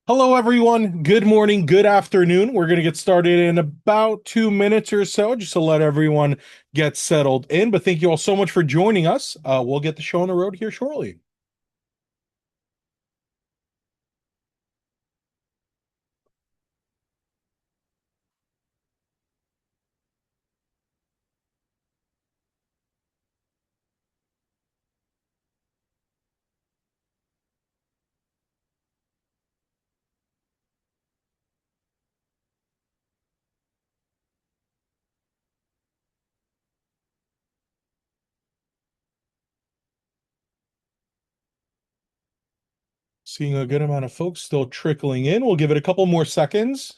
Hello, everyone. Good morning, good afternoon. We're going to get started in about 2 minutes or so, just to let everyone get settled in. But thank you all so much for joining us. We'll get the show on the road here shortly. Seeing a good amount of folks still trickling in. We'll give it a couple more seconds.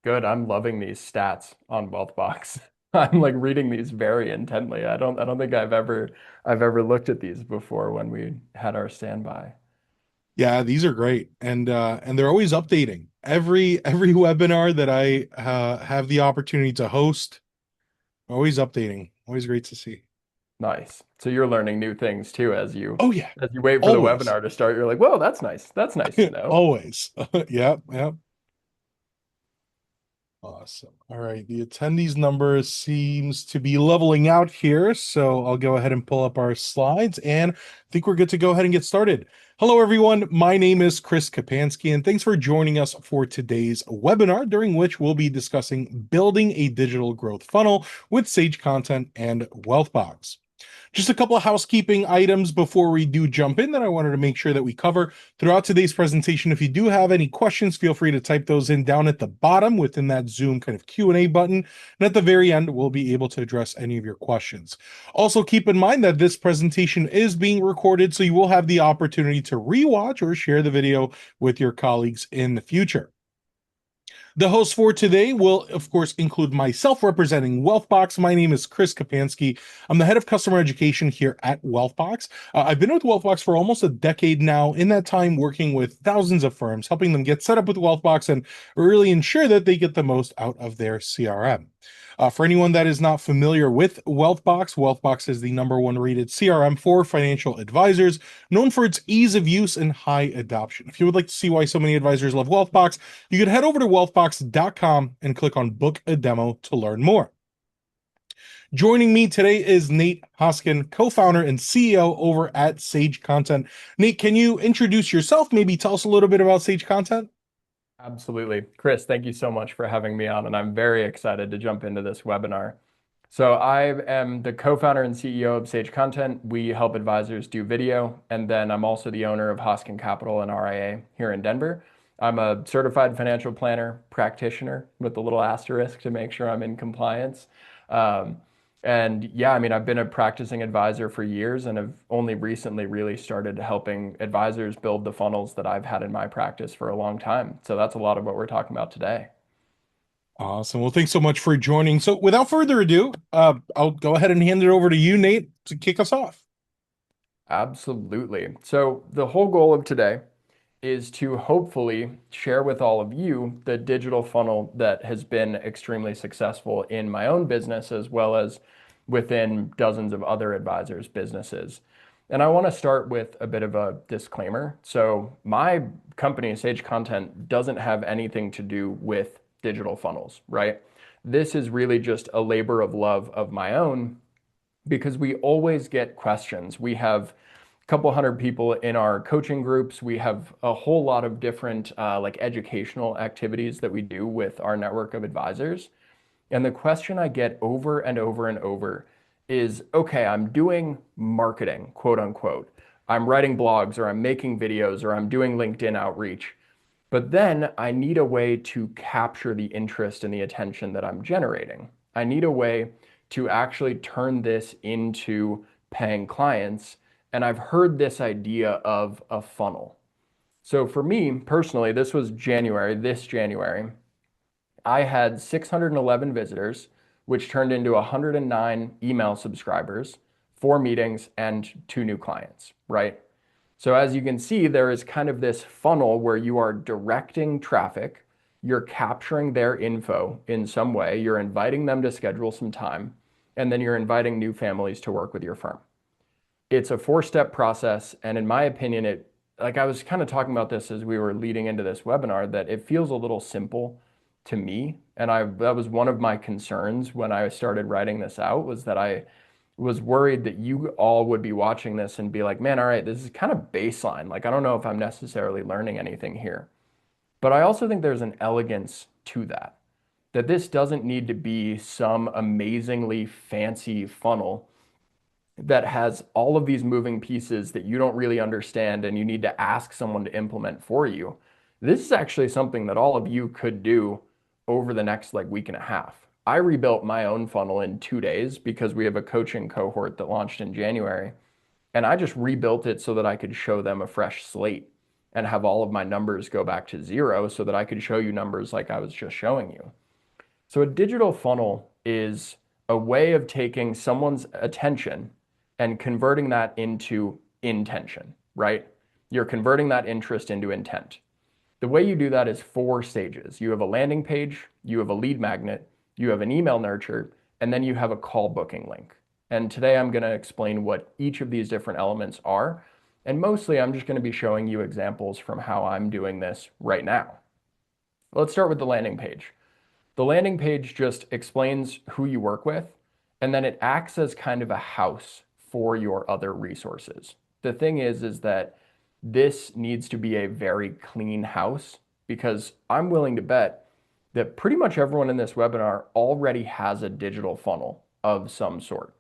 Good. I'm loving these stats on Wealthbox. I'm like reading these very intently. I don't think I've ever looked at these before when we had our standby. Yeah, these are great, and they're always updating. Every webinar that I have the opportunity to host, always updating. Always great to see. Nice. So you're learning new things too Oh yeah, as you wait for the always, webinar to start. You're like, whoa, that's nice. That's nice to know. always. Yep, yep. Awesome. All right. The attendees number seems to be leveling out here. So I'll go ahead and pull up our slides and I think we're good to go ahead and get started. Hello, everyone. My name is Chris Kapansky, and thanks for joining us for today's webinar, during which we'll be discussing building a digital growth funnel with SageContent and Wealthbox. Just a couple of housekeeping items before we do jump in that I wanted to make sure that we cover throughout today's presentation. If you do have any questions, feel free to type those in down at the bottom within that Zoom kind of Q&A button. And at the very end, we'll be able to address any of your questions. Also, keep in mind that this presentation is being recorded, so you will have the opportunity to rewatch or share the video with your colleagues in the future. The host for today will, of course, include myself representing Wealthbox. My name is Chris Kapansky. I'm the head of customer education here at Wealthbox. I've been with Wealthbox for almost a decade now. In that time, working with thousands of firms, helping them get set up with Wealthbox and really ensure that they get the most out of their CRM. For anyone that is not familiar with Wealthbox, Wealthbox is the number one rated CRM for financial advisors, known for its ease of use and high adoption. If you would like to see why so many advisors love Wealthbox, you can head over to wealthbox.com and click on book a demo to learn more. Joining me today is Nate Hoskin, co-founder and CEO over at SageContent. Nate, can you introduce yourself? Maybe tell us a little bit about SageContent? Absolutely. Chris, thank you so much for having me on, and I'm very excited to jump into this webinar. So I am the co-founder and CEO of SageContent. We help advisors do video, and then I'm also the owner of Hoskin Capital and RIA here in Denver. I'm a certified financial planner practitioner with a little asterisk to make sure I'm in compliance. Um, and yeah, I mean, I've been a practicing advisor for years and have only recently really started helping advisors build the funnels that I've had in my practice for a long time. So that's a lot of what we're talking about today. Awesome. Well, thanks so much for joining. So, without further ado, I'll go ahead and hand it over to you, Nate, to kick us off. Absolutely. So the whole goal of today is to hopefully share with all of you the digital funnel that has been extremely successful in my own business as well as within dozens of other advisors' businesses. And I want to start with a bit of a disclaimer. So my company, Sage Content, doesn't have anything to do with digital funnels, right? This is really just a labor of love of my own because we always get questions. We have a couple hundred people in our coaching groups. We have a whole lot of different like educational activities that we do with our network of advisors. And the question I get over and over and over is, okay, I'm doing marketing, quote unquote. I'm writing blogs or I'm making videos or I'm doing LinkedIn outreach. But then I need a way to capture the interest and the attention that I'm generating. I need a way to actually turn this into paying clients. And I've heard this idea of a funnel. So for me personally, this January, I had 611 visitors, which turned into 109 email subscribers, 4 meetings, and 2 new clients, right? So as you can see, there is kind of this funnel where you are directing traffic, you're capturing their info in some way, you're inviting them to schedule some time, and then you're inviting new families to work with your firm. It's a 4-step process, and in my opinion, it like I was kind of talking about this as we were leading into this webinar, that it feels a little simple to me. And that was one of my concerns when I started writing this out, was that I was worried that you all would be watching this and be like, man, all right, this is kind of baseline. Like, I don't know if I'm necessarily learning anything here. But I also think there's an elegance to that, that this doesn't need to be some amazingly fancy funnel that has all of these moving pieces that you don't really understand and you need to ask someone to implement for you. This is actually something that all of you could do over the next like week and a half. I rebuilt my own funnel in 2 days because we have a coaching cohort that launched in January. And I just rebuilt it so that I could show them a fresh slate and have all of my numbers go back to zero so that I could show you numbers like I was just showing you. So a digital funnel is a way of taking someone's attention and converting that into intention, right? You're converting that interest into intent. The way you do that is 4 stages. You have a landing page, you have a lead magnet, you have an email nurture, and then you have a call booking link. And today I'm going to explain what each of these different elements are. And mostly I'm just going to be showing you examples from how I'm doing this right now. Let's start with the landing page. The landing page just explains who you work with, and then it acts as kind of a house for your other resources. The thing is that this needs to be a very clean house, because I'm willing to bet that pretty much everyone in this webinar already has a digital funnel of some sort.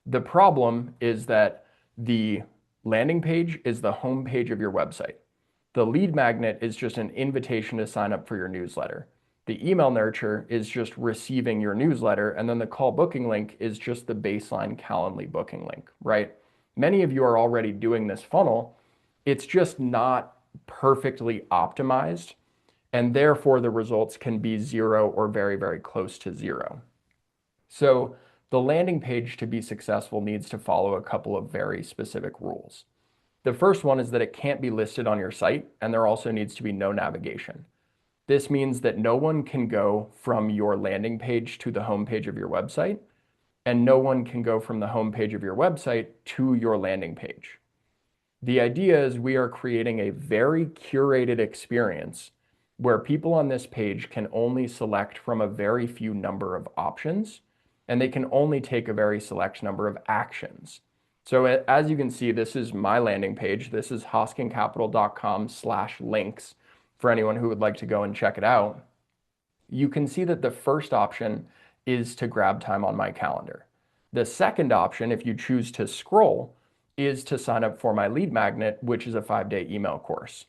The problem is that the landing page is the home page of your website. The lead magnet is just an invitation to sign up for your newsletter. The email nurture is just receiving your newsletter, and then the call booking link is just the baseline Calendly booking link, right? Many of you are already doing this funnel. It's just not perfectly optimized, and therefore the results can be zero or very, very close to zero. So the landing page, to be successful, needs to follow a couple of very specific rules. The first one is that it can't be listed on your site, and there also needs to be no navigation. This means that no one can go from your landing page to the home page of your website, and no one can go from the home page of your website to your landing page. The idea is we are creating a very curated experience where people on this page can only select from a very few number of options, and they can only take a very select number of actions. So as you can see, this is my landing page. This is hoskingcapital.com/links for anyone who would like to go and check it out. You can see that the first option is to grab time on my calendar. The second option, if you choose to scroll, is to sign up for my lead magnet, which is a 5-day email course.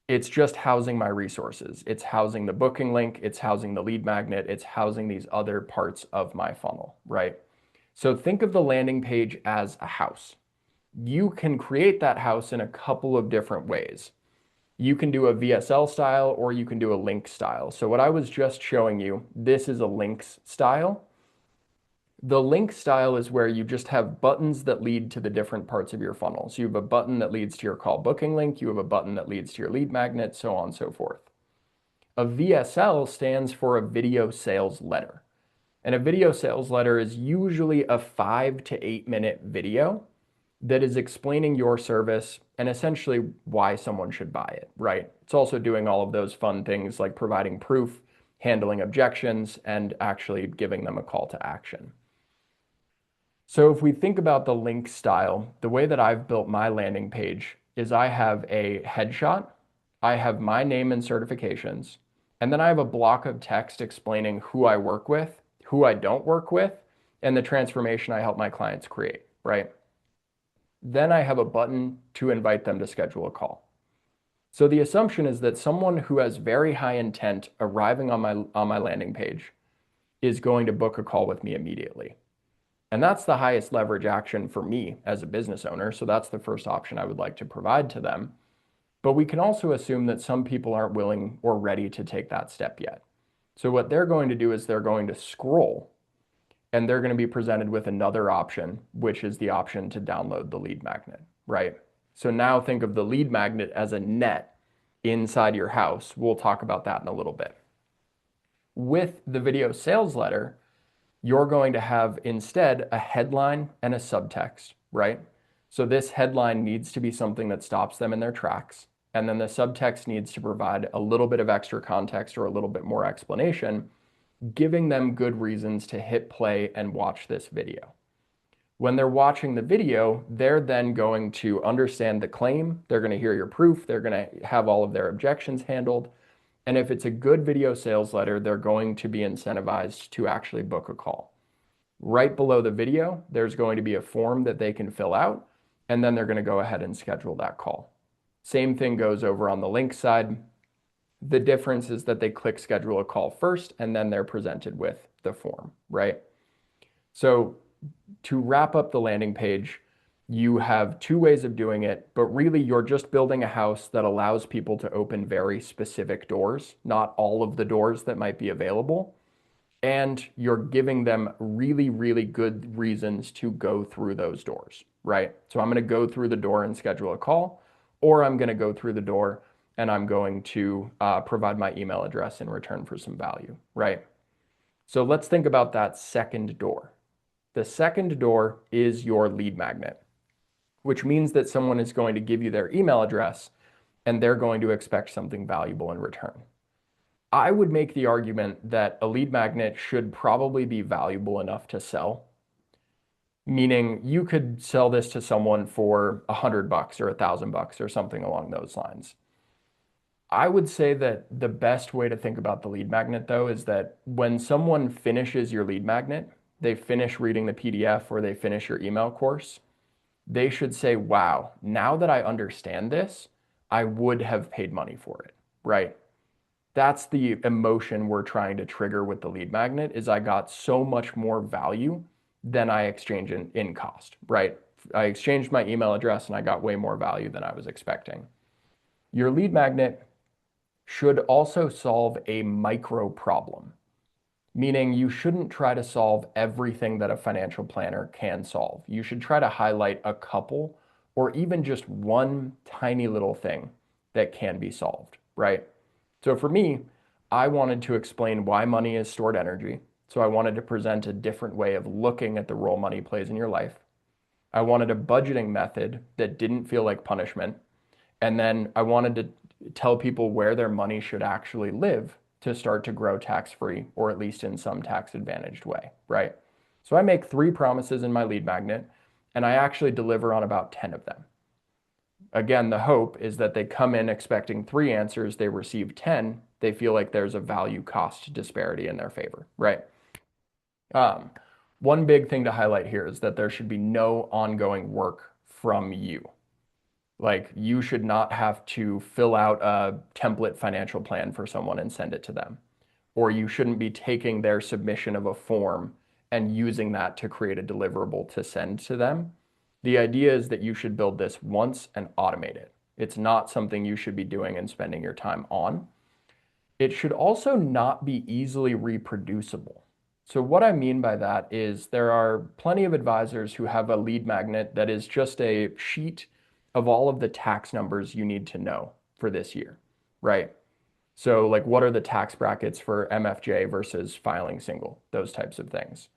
It's just housing my resources. It's housing the booking link, it's housing the lead magnet, it's housing these other parts of my funnel, right? So think of the landing page as a house. You can create that house in a couple of different ways. You can do a VSL style, or you can do a link style. So what I was just showing you, this is a links style. The link style is where you just have buttons that lead to the different parts of your funnel. So you have a button that leads to your call booking link, you have a button that leads to your lead magnet, so on and so forth. A VSL stands for a video sales letter. And a video sales letter is usually a 5 to 8 minute video that is explaining your service and essentially why someone should buy it, right? It's also doing all of those fun things like providing proof, handling objections, and actually giving them a call to action. So if we think about the link style, the way that I've built my landing page is I have a headshot, I have my name and certifications, and then I have a block of text explaining who I work with, who I don't work with, and the transformation I help my clients create, right? Then I have a button to invite them to schedule a call. So the assumption is that someone who has very high intent arriving on my landing page is going to book a call with me immediately. And that's the highest leverage action for me as a business owner. So that's the first option I would like to provide to them. But we can also assume that some people aren't willing or ready to take that step yet. So what they're going to do is they're going to scroll, and they're going to be presented with another option, which is the option to download the lead magnet, right? So now think of the lead magnet as a net inside your house. We'll talk about that in a little bit. With the video sales letter, you're going to have instead a headline and a subtext, right? So this headline needs to be something that stops them in their tracks. And then the subtext needs to provide a little bit of extra context or a little bit more explanation, giving them good reasons to hit play and watch this video. When they're watching the video, they're then going to understand the claim. They're going to hear your proof. They're going to have all of their objections handled. And if it's a good video sales letter, they're going to be incentivized to actually book a call. Right below the video, there's going to be a form that they can fill out, and then they're going to go ahead and schedule that call. Same thing goes over on the link side. The difference is that they click schedule a call first, and then they're presented with the form, right? So to wrap up the landing page, you have two ways of doing it, but really you're just building a house that allows people to open very specific doors, not all of the doors that might be available. And you're giving them really, really good reasons to go through those doors, right? So I'm going to go through the door and schedule a call, or I'm going to go through the door and I'm going to provide my email address in return for some value, right? So let's think about that second door. The second door is your lead magnet, which means that someone is going to give you their email address and they're going to expect something valuable in return. I would make the argument that a lead magnet should probably be valuable enough to sell, meaning you could sell this to someone for $100 or $1,000 or something along those lines. I would say that the best way to think about the lead magnet, though, is that when someone finishes your lead magnet, they finish reading the PDF or they finish your email course, they should say, wow, now that I understand this, I would have paid money for it, right? That's the emotion we're trying to trigger with the lead magnet is I got so much more value than I exchanged in cost, right? I exchanged my email address and I got way more value than I was expecting. Your lead magnet should also solve a micro problem, meaning you shouldn't try to solve everything that a financial planner can solve. You should try to highlight a couple or even just one tiny little thing that can be solved, right? So for me, I wanted to explain why money is stored energy. So I wanted to present a different way of looking at the role money plays in your life. I wanted a budgeting method that didn't feel like punishment. And then I wanted to tell people where their money should actually live to start to grow tax-free, or at least in some tax-advantaged way, right? So I make 3 promises in my lead magnet, and I actually deliver on about 10 of them. Again, the hope is that they come in expecting 3 answers, they receive 10, they feel like there's a value cost disparity in their favor, right? One big thing to highlight here is that there should be no ongoing work from you. Like you should not have to fill out a template financial plan for someone and send it to them. Or you shouldn't be taking their submission of a form and using that to create a deliverable to send to them. The idea is that you should build this once and automate it. It's not something you should be doing and spending your time on. It should also not be easily reproducible. So what I mean by that is there are plenty of advisors who have a lead magnet that is just a sheet of all of the tax numbers you need to know for this year, right? So like what are the tax brackets for MFJ versus filing single, those types of things.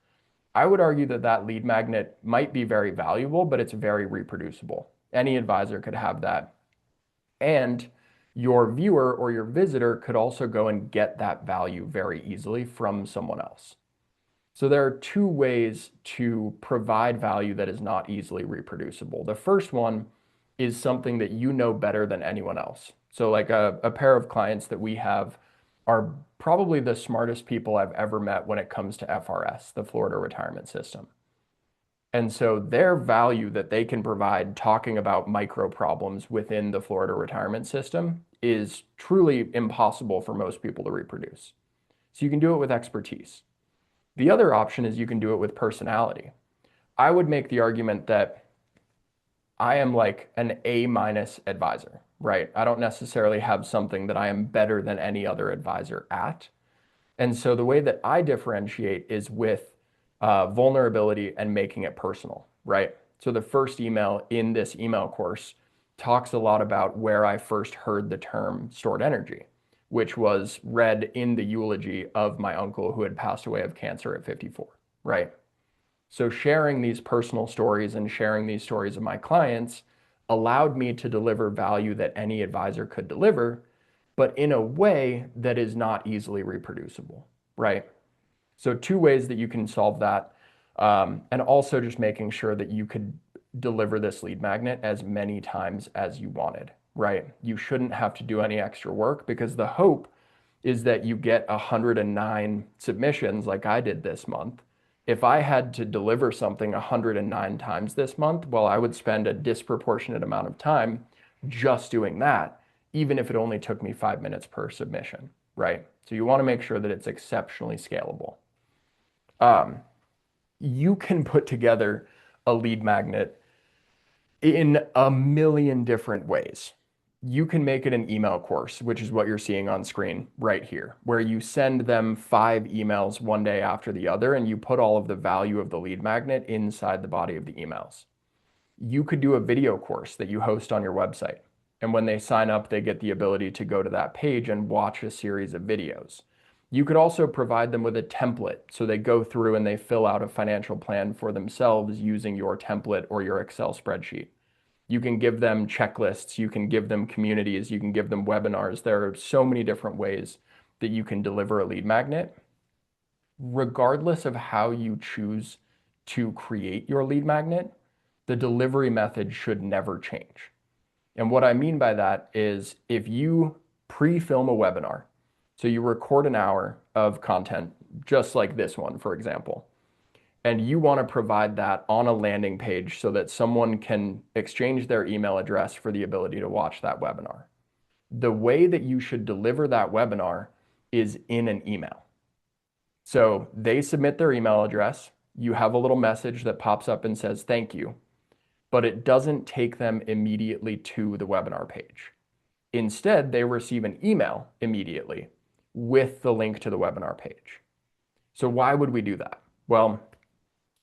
I would argue that that lead magnet might be very valuable, but it's very reproducible. Any advisor could have that. And your viewer or your visitor could also go and get that value very easily from someone else. So there are 2 ways to provide value that is not easily reproducible. The first one is something that you know better than anyone else. So like a pair of clients that we have are probably the smartest people I've ever met when it comes to FRS, the Florida retirement system. And so their value that they can provide talking about micro problems within the Florida retirement system is truly impossible for most people to reproduce. So you can do it with expertise. The other option is you can do it with personality. I would make the argument that I am like an A- advisor, right? I don't necessarily have something that I am better than any other advisor at. And so the way that I differentiate is with vulnerability and making it personal, right? So the first email in this email course talks a lot about where I first heard the term stored energy, which was read in the eulogy of my uncle who had passed away of cancer at 54, right? So sharing these personal stories and sharing these stories of my clients allowed me to deliver value that any advisor could deliver, but in a way that is not easily reproducible, right? So two ways that you can solve that, and also just making sure that you could deliver this lead magnet as many times as you wanted, right? You shouldn't have to do any extra work because the hope is that you get 109 submissions like I did this month. If I had to deliver something 109 times this month, well, I would spend a disproportionate amount of time just doing that, even if it only took me 5 minutes per submission, right? So you want to make sure that it's exceptionally scalable. Um, you can put together a lead magnet in a million different ways. You can make it an email course, which is what you're seeing on screen right here, where you send them 5 emails one day after the other, and you put all of the value of the lead magnet inside the body of the emails. You could do a video course that you host on your website. And when they sign up, they get the ability to go to that page and watch a series of videos. You could also provide them with a template. So they go through and they fill out a financial plan for themselves using your template or your Excel spreadsheet. You can give them checklists, you can give them communities, you can give them webinars. There are so many different ways that you can deliver a lead magnet. Regardless of how you choose to create your lead magnet, the delivery method should never change. And what I mean by that is if you pre-film a webinar, so you record an hour of content, just like this one, for example, and you want to provide that on a landing page so that someone can exchange their email address for the ability to watch that webinar. The way that you should deliver that webinar is in an email. So they submit their email address, you have a little message that pops up and says, thank you, but it doesn't take them immediately to the webinar page. Instead, they receive an email immediately with the link to the webinar page. So why would we do that? Well,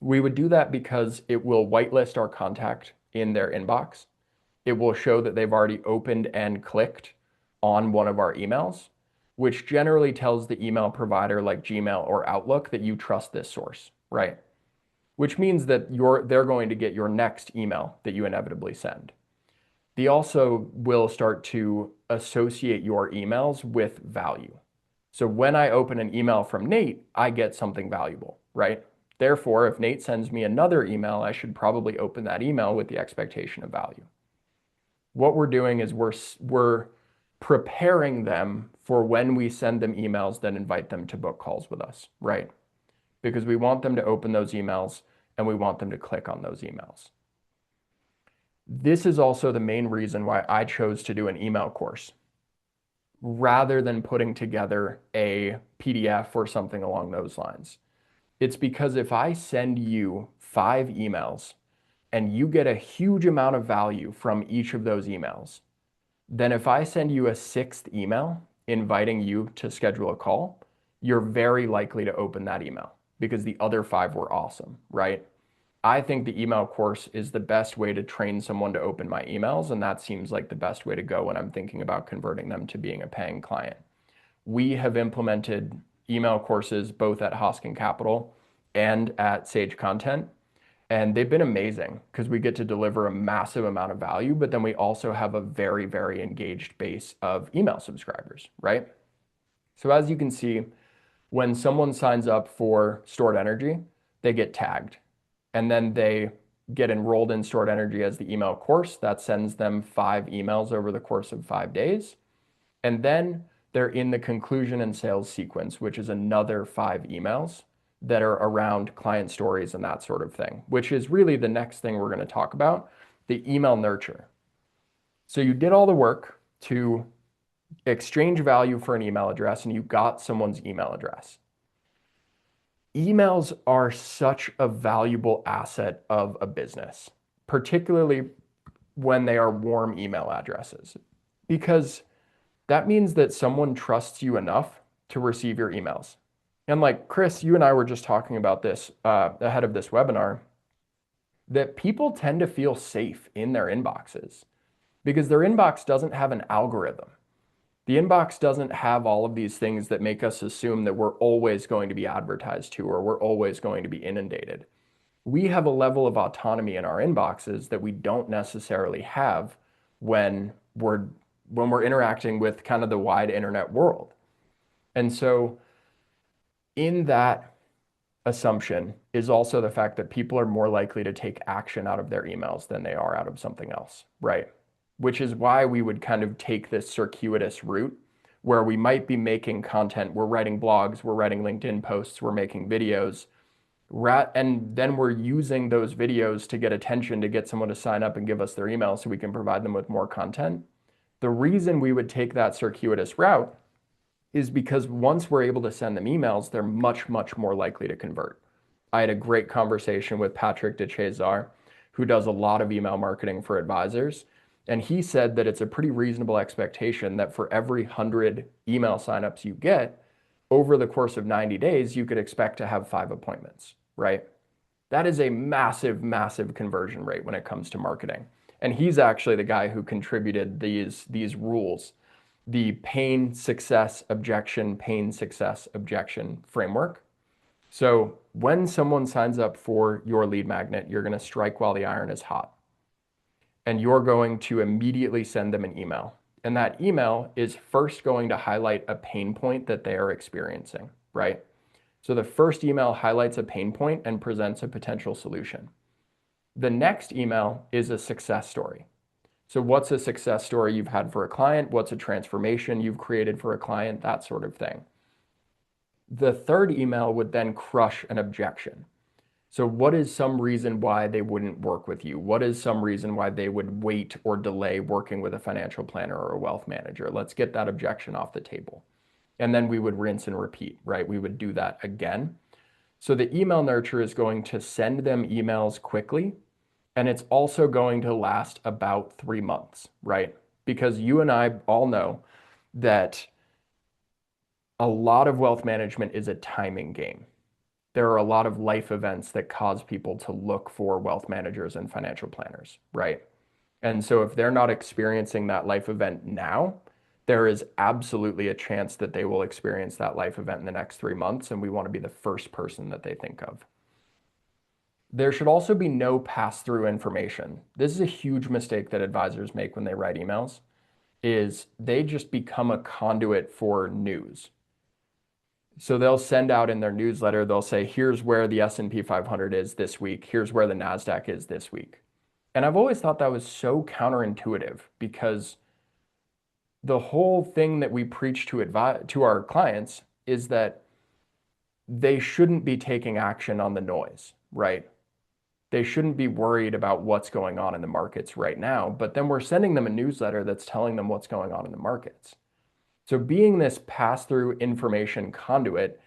we would do that because it will whitelist our contact in their inbox. It will show that they've already opened and clicked on one of our emails, which generally tells the email provider like Gmail or Outlook that you trust this source, right? Which means that they're going to get your next email that you inevitably send. They also will start to associate your emails with value. So when I open an email from Nate, I get something valuable, right? Therefore, if Nate sends me another email, I should probably open that email with the expectation of value. What we're doing is we're preparing them for when we send them emails that invite them to book calls with us, right? Because we want them to open those emails and we want them to click on those emails. This is also the main reason why I chose to do an email course rather than putting together a PDF or something along those lines. It's because if I send you 5 emails and you get a huge amount of value from each of those emails, then if I send you a 6th email inviting you to schedule a call, you're very likely to open that email because the other 5 were awesome, right? I think the email course is the best way to train someone to open my emails, and that seems like the best way to go when I'm thinking about converting them to being a paying client. We have implemented email courses both at Hoskin Capital and at SageContent, and they've been amazing because we get to deliver a massive amount of value, but then we also have a very, very engaged base of email subscribers, right? So as you can see, when someone signs up for Stored Energy, they get tagged and then they get enrolled in Stored Energy as the email course. That sends them 5 emails over the course of 5 days. And then they're in the conclusion and sales sequence, which is another 5 emails that are around client stories and that sort of thing, which is really the next thing we're going to talk about, the email nurture. So you did all the work to exchange value for an email address and you got someone's email address. Emails are such a valuable asset of a business, particularly when they are warm email addresses, because that means that someone trusts you enough to receive your emails. And like Chris, you and I were just talking about this ahead of this webinar, that people tend to feel safe in their inboxes because their inbox doesn't have an algorithm. The inbox doesn't have all of these things that make us assume that we're always going to be advertised to or we're always going to be inundated. we have a level of autonomy in our inboxes that we don't necessarily have when we're interacting with kind of the wide internet world. And so in that assumption is also the fact that people are more likely to take action out of their emails than they are out of something else, right? Which is why we would kind of take this circuitous route where we might be making content, we're writing blogs, we're writing LinkedIn posts, we're making videos, and then we're using those videos to get attention, to get someone to sign up and give us their email so we can provide them with more content. The reason we would take that circuitous route is because once we're able to send them emails, they're much, much more likely to convert. I had a great conversation with Patrick DeCesar, who does a lot of email marketing for advisors. And he said that it's a pretty reasonable expectation that for every 100 email signups you get over the course of 90 days, you could expect to have 5 appointments, right? That is a massive, massive conversion rate when it comes to marketing. And he's actually the guy who contributed these rules, the pain, success, objection framework. So when someone signs up for your lead magnet, you're going to strike while the iron is hot. And you're going to immediately send them an email. And that email is first going to highlight a pain point that they are experiencing, right? So the first email highlights a pain point and presents a potential solution. The next email is a success story. So what's a success story you've had for a client? What's a transformation you've created for a client? That sort of thing. The third email would then crush an objection. So what is some reason why they wouldn't work with you? What is some reason why they would wait or delay working with a financial planner or a wealth manager? Let's get that objection off the table. And then we would rinse and repeat, right? We would do that again. So the email nurture is going to send them emails quickly, and it's also going to last about 3 months, right? Because you and I all know that a lot of wealth management is a timing game. There are a lot of life events that cause people to look for wealth managers and financial planners, right? And so if they're not experiencing that life event now, there is absolutely a chance that they will experience that life event in the next 3 months, and we want to be the first person that they think of. There should also be no pass-through information. This is a huge mistake that advisors make when they write emails, is they just become a conduit for news. So they'll send out in their newsletter, they'll say, here's where the S&P 500 is this week. Here's where the NASDAQ is this week. And I've always thought that was so counterintuitive because the whole thing that we preach to our clients is that they shouldn't be taking action on the noise, right? They shouldn't be worried about what's going on in the markets right now, but then we're sending them a newsletter that's telling them what's going on in the markets. So being this pass-through information conduit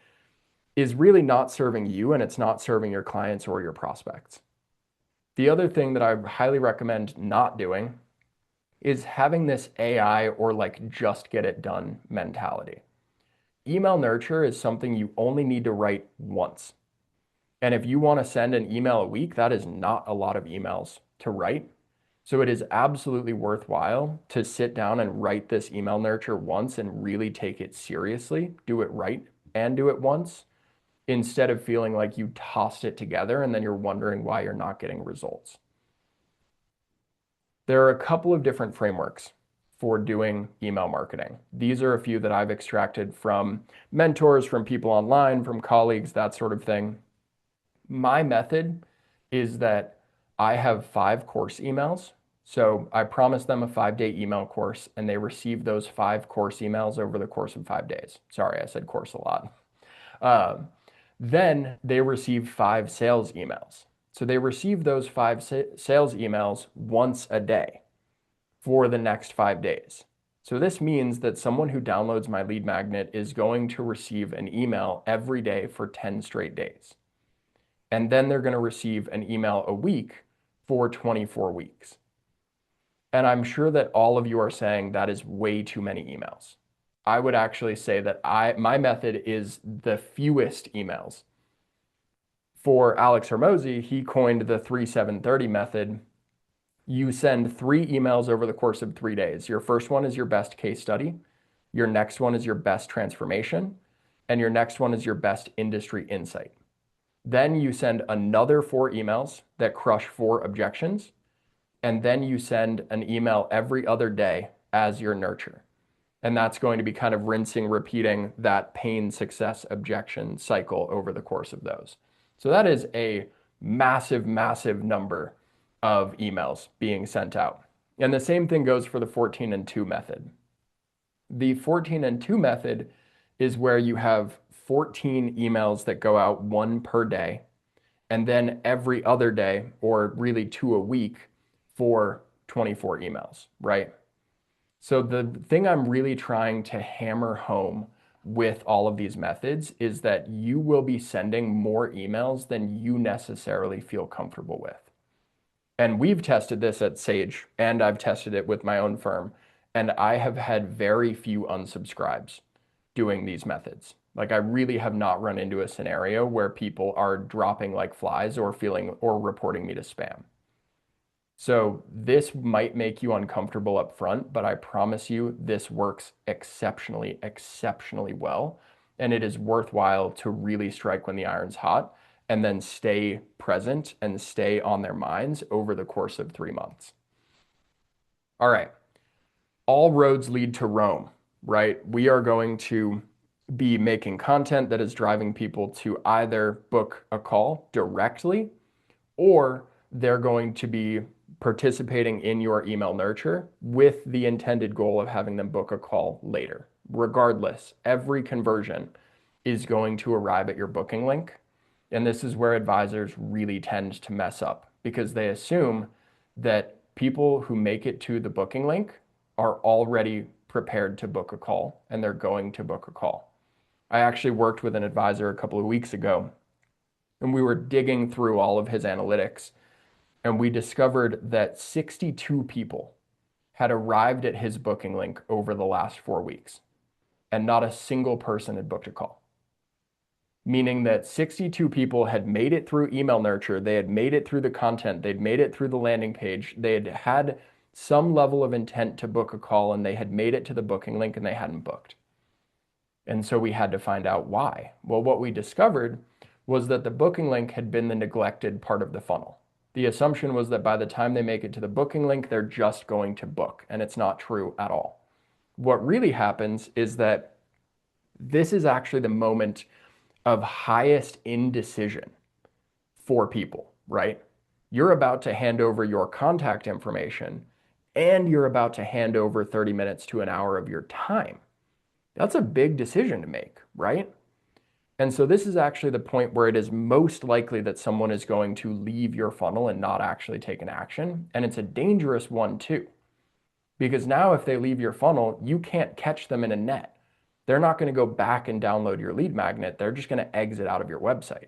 is really not serving you, and it's not serving your clients or your prospects. The other thing that I highly recommend not doing is having this AI or like just get it done mentality. Email nurture is something you only need to write once. And if you want to send an email a week, that is not a lot of emails to write. So it is absolutely worthwhile to sit down and write this email nurture once and really take it seriously, do it right and do it once, instead of feeling like you tossed it together and then you're wondering why you're not getting results. There are a couple of different frameworks for doing email marketing. These are a few that I've extracted from mentors, from people online, from colleagues, that sort of thing. My method is that I have 5 course emails. So I promise them a 5-day email course, and they receive those 5 course emails over the course of 5 days. Sorry, I said course a lot. Then they receive 5 sales emails. So they receive those 5 sales emails once a day for the next 5 days. So this means that someone who downloads my lead magnet is going to receive an email every day for 10 straight days. And then they're going to receive an email a week for 24 weeks. And I'm sure that all of you are saying that is way too many emails. I would actually say that my method is the fewest emails. For Alex Hormozi, he coined the 3-7-30 method. You send 3 emails over the course of 3 days. Your first one is your best case study. Your next one is your best transformation. And your next one is your best industry insight. Then you send another 4 emails that crush 4 objections. And then you send an email every other day as your nurture. And that's going to be kind of rinsing, repeating that pain, success, objection cycle over the course of those. So that is a massive, massive number of emails being sent out. And the same thing goes for the 14 and 2 method. The 14 and 2 method is where you have 14 emails that go out, one per day, and then every other day, or really 2 a week, for 24 emails, right? So the thing I'm really trying to hammer home with all of these methods is that you will be sending more emails than you necessarily feel comfortable with. And we've tested this at Sage, and I've tested it with my own firm, and I have had very few unsubscribes doing these methods. Like, I really have not run into a scenario where people are dropping like flies or feeling or reporting me to spam. So this might make you uncomfortable up front, but I promise you this works exceptionally, exceptionally well. And it is worthwhile to really strike when the iron's hot and then stay present and stay on their minds over the course of 3 months. All right. All roads lead to Rome, right? We are going to be making content that is driving people to either book a call directly, or they're going to be participating in your email nurture with the intended goal of having them book a call later. Regardless, every conversion is going to arrive at your booking link. And this is where advisors really tend to mess up, because they assume that people who make it to the booking link are already prepared to book a call and they're going to book a call. I actually worked with an advisor a couple of weeks ago, and we were digging through all of his analytics, and we discovered that 62 people had arrived at his booking link over the last 4 weeks, and not a single person had booked a call. Meaning that 62 people had made it through email nurture, they had made it through the content, they'd made it through the landing page, they had had some level of intent to book a call, and they had made it to the booking link and they hadn't booked. And so we had to find out why. Well, what we discovered was that the booking link had been the neglected part of the funnel. The assumption was that by the time they make it to the booking link, they're just going to book, and it's not true at all. What really happens is that this is actually the moment of highest indecision for people, right? You're about to hand over your contact information, and you're about to hand over 30 minutes to an hour of your time. That's a big decision to make, right? And so this is actually the point where it is most likely that someone is going to leave your funnel and not actually take an action. And it's a dangerous one too, because now if they leave your funnel, you can't catch them in a net. They're not going to go back and download your lead magnet. They're just going to exit out of your website.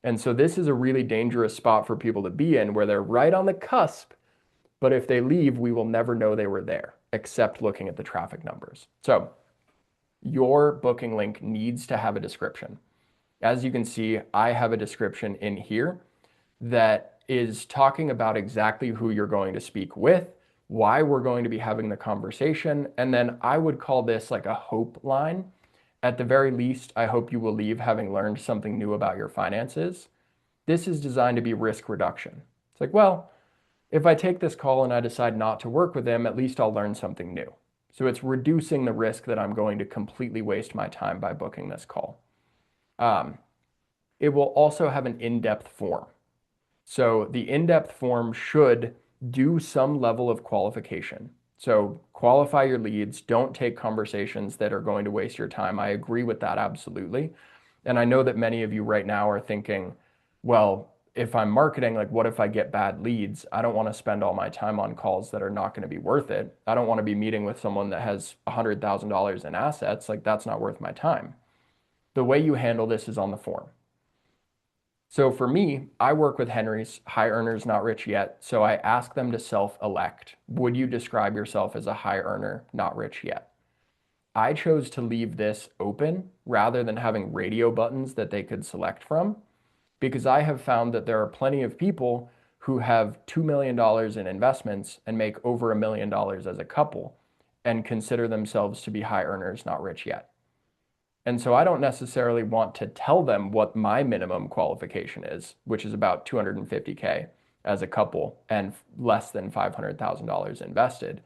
And so this is a really dangerous spot for people to be in, where they're right on the cusp, but if they leave, we will never know they were there, except looking at the traffic numbers. So your booking link needs to have a description. As you can see, I have a description in here that is talking about exactly who you're going to speak with, why we're going to be having the conversation, and then I would call this like a hope line. At the very least, I hope you will leave having learned something new about your finances. This is designed to be risk reduction. It's like, well, if I take this call and I decide not to work with them, at least I'll learn something new. So it's reducing the risk that I'm going to completely waste my time by booking this call. It will also have an in-depth form. So the in-depth form should do some level of qualification. So qualify your leads. Don't take conversations that are going to waste your time. I agree with that absolutely. And I know that many of you right now are thinking, well, if I'm marketing, like what if I get bad leads? I don't want to spend all my time on calls that are not going to be worth it. I don't want to be meeting with someone that has $100,000 in assets. Like, that's not worth my time. The way you handle this is on the form. So for me, I work with Henry's, high earners, not rich yet. So I ask them to self-elect. Would you describe yourself as a high earner, not rich yet? I chose to leave this open rather than having radio buttons that they could select from, because I have found that there are plenty of people who have $2 million in investments and make over $1 million as a couple and consider themselves to be high earners, not rich yet. And so I don't necessarily want to tell them what my minimum qualification is, which is about 250K as a couple and less than $500,000 invested,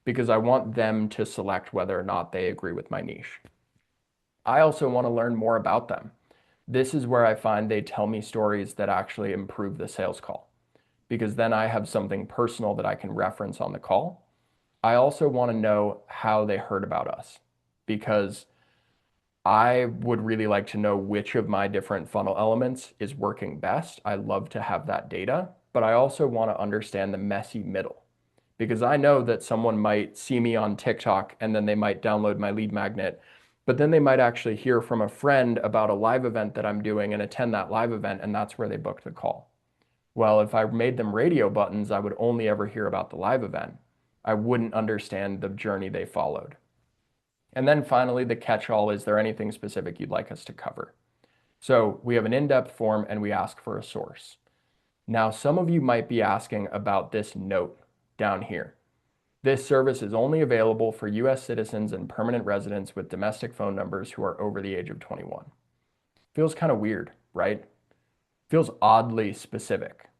because I want them to select whether or not they agree with my niche. I also want to learn more about them. This is where I find they tell me stories that actually improve the sales call, because then I have something personal that I can reference on the call. I also want to know how they heard about us, because I would really like to know which of my different funnel elements is working best. I love to have that data, but I also want to understand the messy middle, because I know that someone might see me on TikTok and then they might download my lead magnet, but then they might actually hear from a friend about a live event that I'm doing and attend that live event, and that's where they booked the call. Well, if I made them radio buttons, I would only ever hear about the live event. I wouldn't understand the journey they followed. And then finally, the catch-all: is there anything specific you'd like us to cover? So we have an in-depth form and we ask for a source. Now, some of you might be asking about this note down here. This service is only available for US citizens and permanent residents with domestic phone numbers who are over the age of 21. Feels kind of weird, right? Feels oddly specific.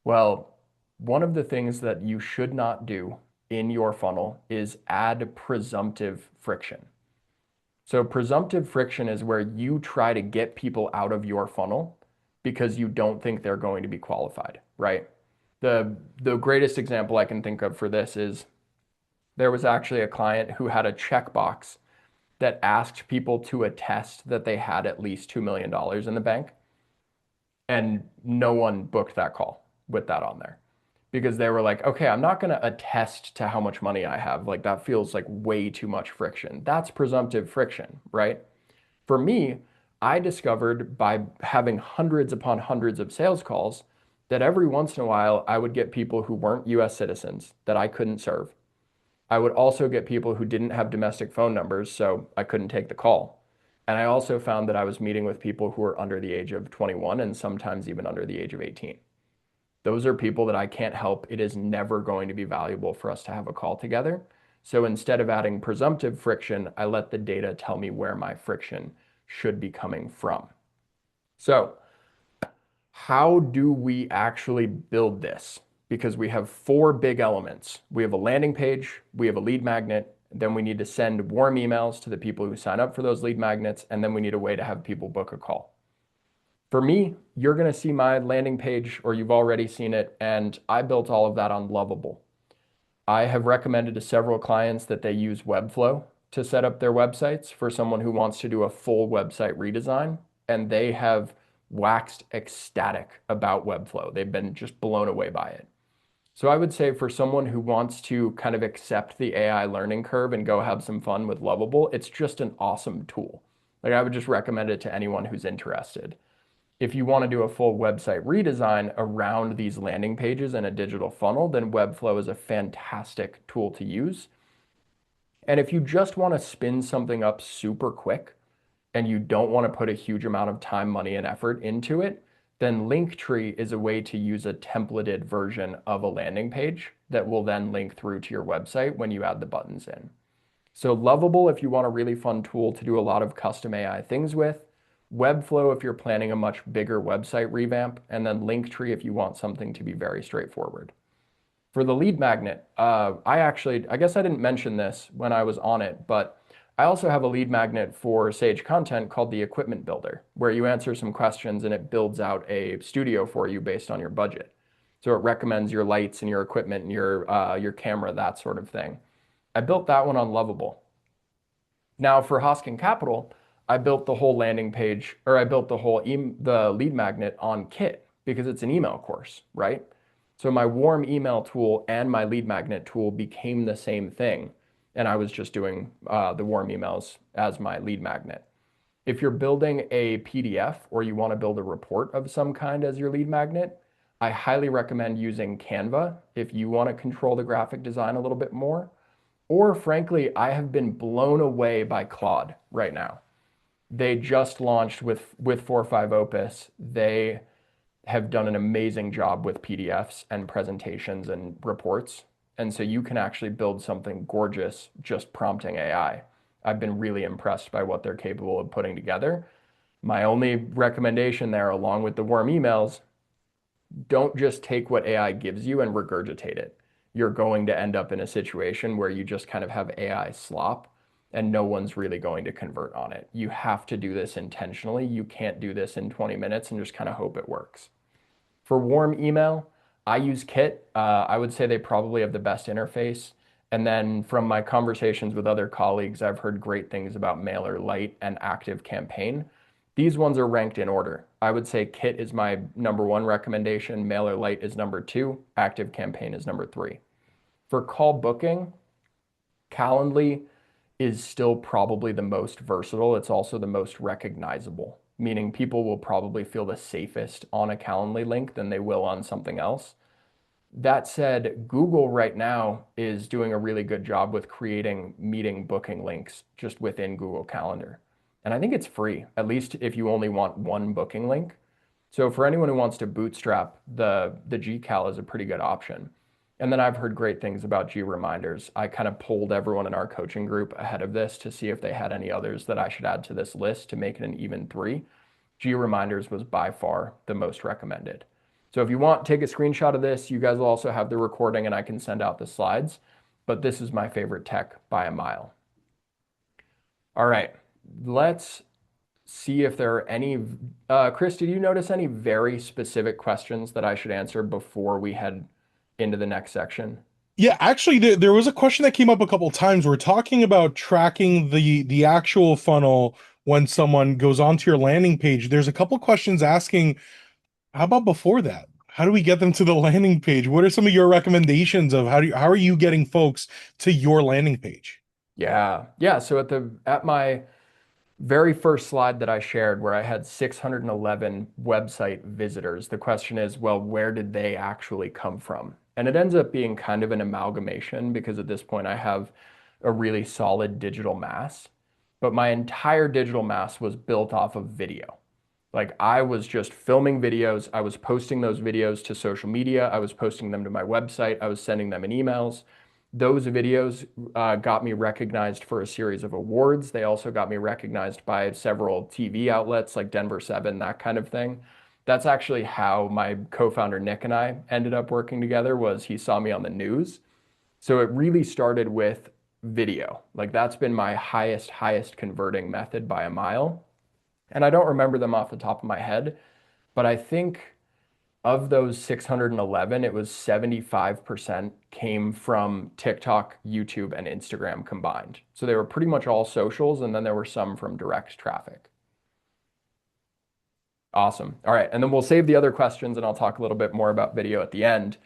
Well, one of the things that you should not do in your funnel is add presumptive friction. So presumptive friction is where you try to get people out of your funnel because you don't think they're going to be qualified, right? The greatest example I can think of for this is there was actually a client who had a checkbox that asked people to attest that they had at least $2 million in the bank. And no one booked that call with that on there, because they were like, okay, I'm not going to attest to how much money I have. Like, that feels like way too much friction. That's presumptive friction, right? For me, I discovered by having hundreds upon hundreds of sales calls that every once in a while I would get people who weren't US citizens that I couldn't serve. I would also get people who didn't have domestic phone numbers, so I couldn't take the call. And I also found that I was meeting with people who were under the age of 21 and sometimes even under the age of 18. Those are people that I can't help. It is never going to be valuable for us to have a call together. So instead of adding presumptive friction, I let the data tell me where my friction should be coming from. So how do we actually build this? Because we have four big elements. We have a landing page, we have a lead magnet, then we need to send warm emails to the people who sign up for those lead magnets, and then we need a way to have people book a call. For me, you're going to see my landing page, or you've already seen it, and I built all of that on Lovable. I have recommended to several clients that they use Webflow to set up their websites for someone who wants to do a full website redesign, and they have waxed ecstatic about Webflow. They've been just blown away by it. So I would say for someone who wants to kind of accept the AI learning curve and go have some fun with Lovable, it's just an awesome tool. Like, I would just recommend it to anyone who's interested. If you want to do a full website redesign around these landing pages and a digital funnel, then Webflow is a fantastic tool to use. And if you just want to spin something up super quick and you don't want to put a huge amount of time, money, and effort into it, then Linktree is a way to use a templated version of a landing page that will then link through to your website when you add the buttons in. So Lovable if you want a really fun tool to do a lot of custom AI things with, Webflow if you're planning a much bigger website revamp, and then Linktree if you want something to be very straightforward. For the lead magnet, I guess I didn't mention this when I was on it, but I also have a lead magnet for SageContent called the Equipment Builder, where you answer some questions and it builds out a studio for you based on your budget. So it recommends your lights and your equipment and your camera, that sort of thing. I built that one on Lovable. Now for Hoskin Capital, I built the whole landing page, or I built the lead magnet on Kit because it's an email course, right? So my warm email tool and my lead magnet tool became the same thing. And I was just doing the warm emails as my lead magnet. If you're building a PDF or you want to build a report of some kind as your lead magnet, I highly recommend using Canva if you want to control the graphic design a little bit more. Or frankly, I have been blown away by Claude right now. They just launched with 4.5 Opus. They have done an amazing job with PDFs and presentations and reports. And so you can actually build something gorgeous just prompting AI. I've been really impressed by what they're capable of putting together. My only recommendation there, along with the warm emails, don't just take what AI gives you and regurgitate it. You're going to end up in a situation where you just kind of have AI slop and no one's really going to convert on it. You have to do this intentionally. You can't do this in 20 minutes and just kind of hope it works. For warm email, I use Kit. I would say they probably have the best interface. And then from my conversations with other colleagues, I've heard great things about MailerLite and Active Campaign. These ones are ranked in order. I would say Kit is my number one recommendation, MailerLite is number two, Active Campaign is number three. For call booking, Calendly is still probably the most versatile. It's also the most recognizable, meaning people will probably feel the safest on a Calendly link than they will on something else. That said, Google right now is doing a really good job with creating meeting booking links just within Google Calendar. And I think it's free, at least if you only want one booking link. So for anyone who wants to bootstrap, the GCal is a pretty good option. And then I've heard great things about G Reminders. I kind of polled everyone in our coaching group ahead of this to see if they had any others that I should add to this list to make it an even three. G Reminders was by far the most recommended. So if you want, take a screenshot of this. You guys will also have the recording and I can send out the slides. But this is my favorite tech by a mile. All right, let's see if there are any. Chris, did you notice any very specific questions that I should answer before we head into the next section? Yeah, actually, there was a question that came up a couple times. We're talking about tracking the actual funnel when someone goes onto your landing page. There's a couple questions asking, how about before that? How do we get them to the landing page? What are some of your recommendations of how are you getting folks to your landing page? Yeah. Yeah. So at my very first slide that I shared where I had 611 website visitors, the question is, well, where did they actually come from? And it ends up being kind of an amalgamation because at this point I have a really solid digital mass, but my entire digital mass was built off of video. Like I was just filming videos, I was posting those videos to social media, I was posting them to my website, I was sending them in emails. Those videos got me recognized for a series of awards. They also got me recognized by several TV outlets like Denver 7, that kind of thing. That's actually how my co-founder Nick and I ended up working together was he saw me on the news. So it really started with video. Like that's been my highest converting method by a mile. And I don't remember them off the top of my head, but I think of those 611, it was 75% came from TikTok, YouTube, and Instagram combined. So they were pretty much all socials, and then there were some from direct traffic. Awesome. All right. And then we'll save the other questions, and I'll talk a little bit more about video at the end.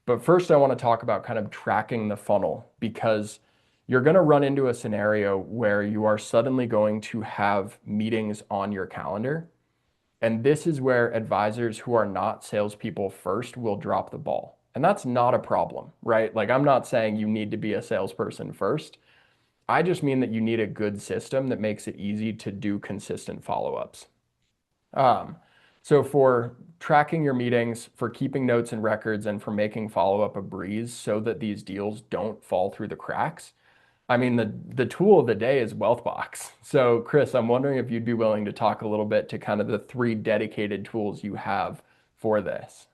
But first, I want to talk about kind of tracking the funnel because you're going to run into a scenario where you are suddenly going to have meetings on your calendar. And this is where advisors who are not salespeople first will drop the ball. And that's not a problem, right? Like, I'm not saying you need to be a salesperson first. I just mean that you need a good system that makes it easy to do consistent follow-ups. Um, so for tracking your meetings, for keeping notes and records, and for making follow-up a breeze so that these deals don't fall through the cracks, I mean, the tool of the day is Wealthbox. So, Chris, I'm wondering if you'd be willing to talk a little bit to kind of the three dedicated tools you have for this.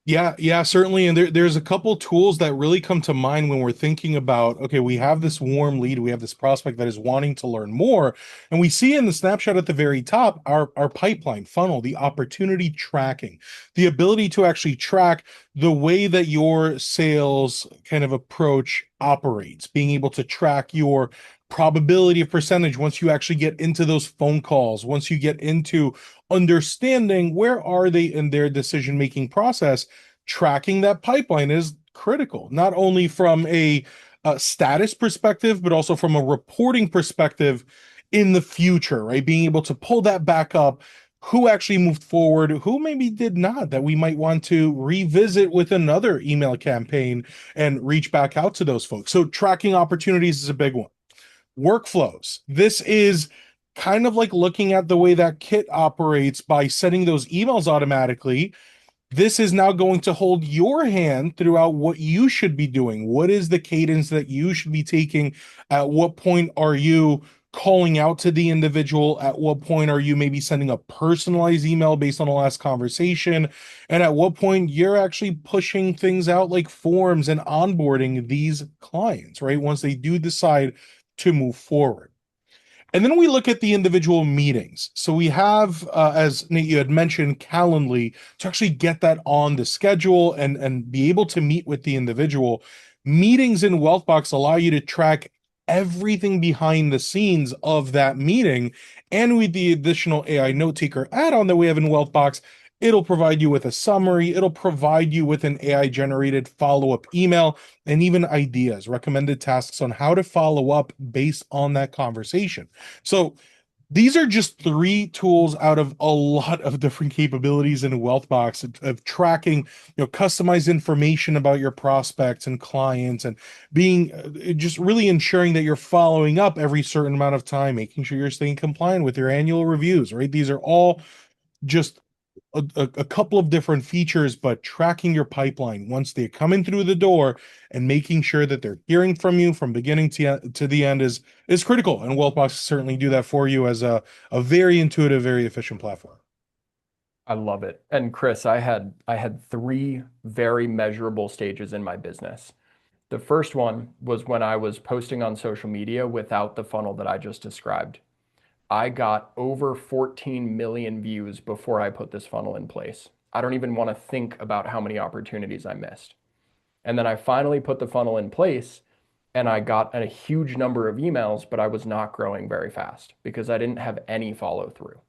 Yeah, certainly. And there's a couple tools that really come to mind when we're thinking about, okay, we have this warm lead, we have this prospect that is wanting to learn more. And we see in the snapshot at the very top, our pipeline funnel, the opportunity tracking, the ability to actually track the way that your sales kind of approach operates, being able to track your probability of percentage once you actually get into those phone calls, once you get into understanding where are they in their decision making process. Tracking that pipeline is critical, not only from a status perspective but also from a reporting perspective in the future, right? Being able to pull that back up, who actually moved forward, who maybe did not, that we might want to revisit with another email campaign and reach back out to those folks. So tracking opportunities is a big one. Workflows. This is kind of like looking at the way that Kit operates by sending those emails automatically. This is now going to hold your hand throughout what you should be doing. What is the cadence that you should be taking? At what point are you calling out to the individual? At what point are you maybe sending a personalized email based on the last conversation? And at what point you're actually pushing things out like forms and onboarding these clients, right? Once they do decide to move forward. And then we look at the individual meetings. So we have, as Nate, you had mentioned, Calendly to actually get that on the schedule and be able to meet with the individual. Meetings in Wealthbox allow you to track everything behind the scenes of that meeting. And with the additional AI note taker add-on that we have in Wealthbox, it'll provide you with a summary. It'll provide you with an AI generated follow-up email and even ideas, recommended tasks on how to follow up based on that conversation. So these are just three tools out of a lot of different capabilities in Wealthbox of tracking, customized information about your prospects and clients, and being just really ensuring that you're following up every certain amount of time, making sure you're staying compliant with your annual reviews, right? These are all just a couple of different features, but tracking your pipeline once they come in through the door and making sure that they're hearing from you from beginning to the end is critical. And Wellbox certainly do that for you as a very intuitive, very efficient platform. I love it. And Chris, I had three very measurable stages in my business. The first one was when I was posting on social media without the funnel that I just described. I got over 14 million views before I put this funnel in place. I don't even want to think about how many opportunities I missed. And then I finally put the funnel in place and I got a huge number of emails, but I was not growing very fast because I didn't have any follow through.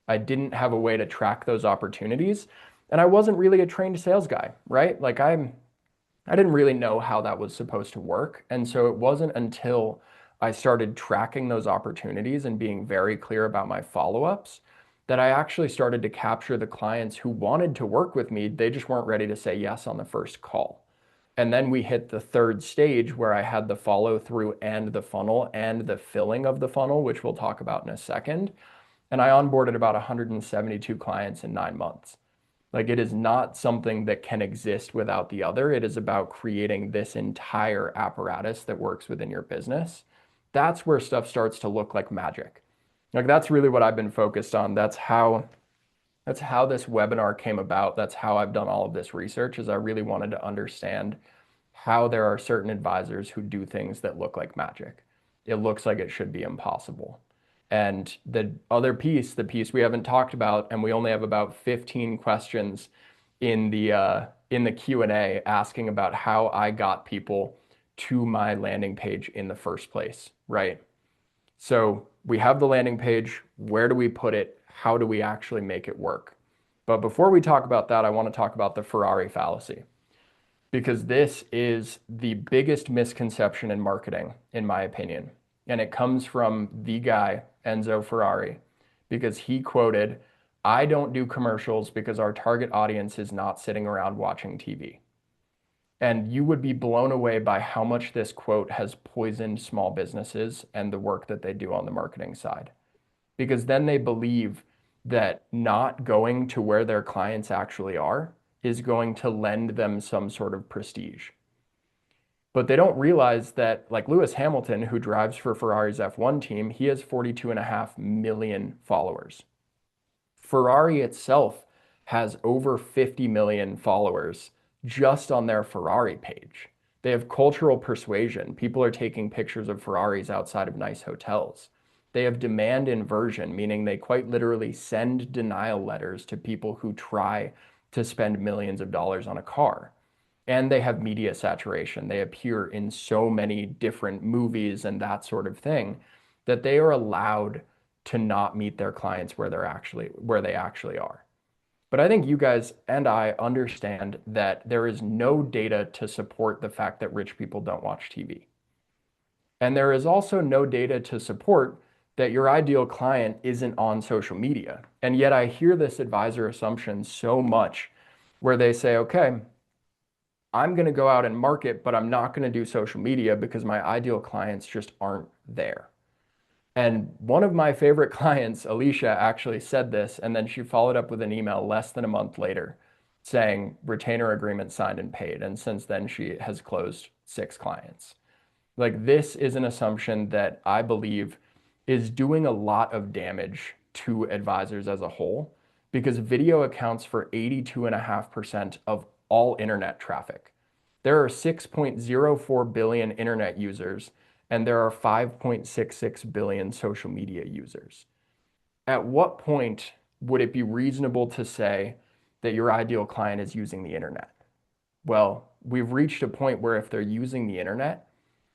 I didn't have a way to track those opportunities. And I wasn't really a trained sales guy, right? I didn't really know how that was supposed to work. And so it wasn't until I started tracking those opportunities and being very clear about my follow-ups that I actually started to capture the clients who wanted to work with me. They just weren't ready to say yes on the first call. And then we hit the third stage where I had the follow through and the funnel and the filling of the funnel, which we'll talk about in a second. And I onboarded about 172 clients in 9 months. Like it is not something that can exist without the other. It is about creating this entire apparatus that works within your business. That's where stuff starts to look like magic. Like that's really what I've been focused on. That's how this webinar came about. That's how I've done all of this research is I really wanted to understand how there are certain advisors who do things that look like magic. It looks like it should be impossible. And the other piece, the piece we haven't talked about, and we only have about 15 questions in the Q&A asking about how I got people to my landing page in the first place, right? So we have the landing page. Where do we put it? How do we actually make it work? But before we talk about that, I want to talk about the Ferrari fallacy because this is the biggest misconception in marketing, in my opinion. And it comes from the guy, Enzo Ferrari, because he quoted, "I don't do commercials because our target audience is not sitting around watching TV." And you would be blown away by how much this quote has poisoned small businesses and the work that they do on the marketing side. Because then they believe that not going to where their clients actually are is going to lend them some sort of prestige. But they don't realize that, like Lewis Hamilton, who drives for Ferrari's F1 team, he has 42.5 million followers. Ferrari itself has over 50 million followers just on their Ferrari page. They have cultural persuasion. People are taking pictures of Ferraris outside of nice hotels. They have demand inversion, meaning they quite literally send denial letters to people who try to spend millions of dollars on a car. And they have media saturation. They appear in so many different movies and that sort of thing that they are allowed to not meet their clients where they actually are. But I think you guys and I understand that there is no data to support the fact that rich people don't watch TV. And there is also no data to support that your ideal client isn't on social media. And yet I hear this advisor assumption so much where they say, okay, I'm going to go out and market, but I'm not going to do social media because my ideal clients just aren't there. And one of my favorite clients, Alicia, actually said this, and then she followed up with an email less than a month later saying retainer agreement signed and paid. And since then, she has closed 6 clients. Like this is an assumption that I believe is doing a lot of damage to advisors as a whole because video accounts for 82.5% of all internet traffic. There are 6.04 billion internet users and there are 5.66 billion social media users. At what point would it be reasonable to say that your ideal client is using the internet? Well, we've reached a point where if they're using the internet,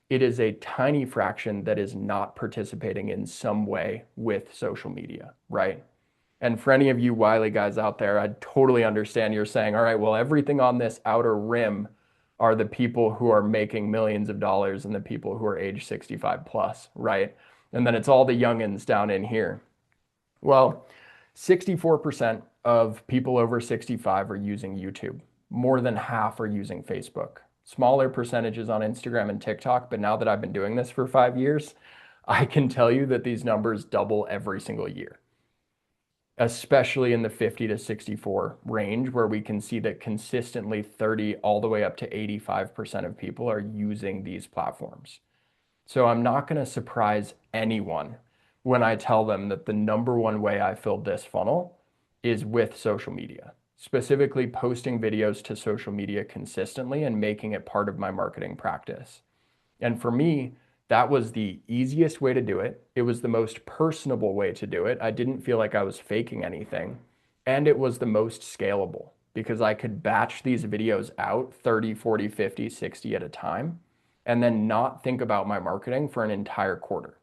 it is a tiny fraction that is not participating in some way with social media, right? And for any of you wily guys out there, I totally understand you're saying, all right, well, everything on this outer rim are the people who are making millions of dollars and the people who are age 65 plus, right? And then it's all the youngins down in here. Well, 64% of people over 65 are using YouTube. More than half are using Facebook. Smaller percentages on Instagram and TikTok, but now that I've been doing this for 5 years, I can tell you that these numbers double every single year, especially in the 50 to 64 range, where we can see that consistently 30 all the way up to 85% of people are using these platforms. So I'm not going to surprise anyone when I tell them that the number one way I filled this funnel is with social media, specifically posting videos to social media consistently and making it part of my marketing practice. And for me, that was the easiest way to do it. It was the most personable way to do it. I didn't feel like I was faking anything. And it was the most scalable because I could batch these videos out 30, 40, 50, 60 at a time and then not think about my marketing for an entire quarter.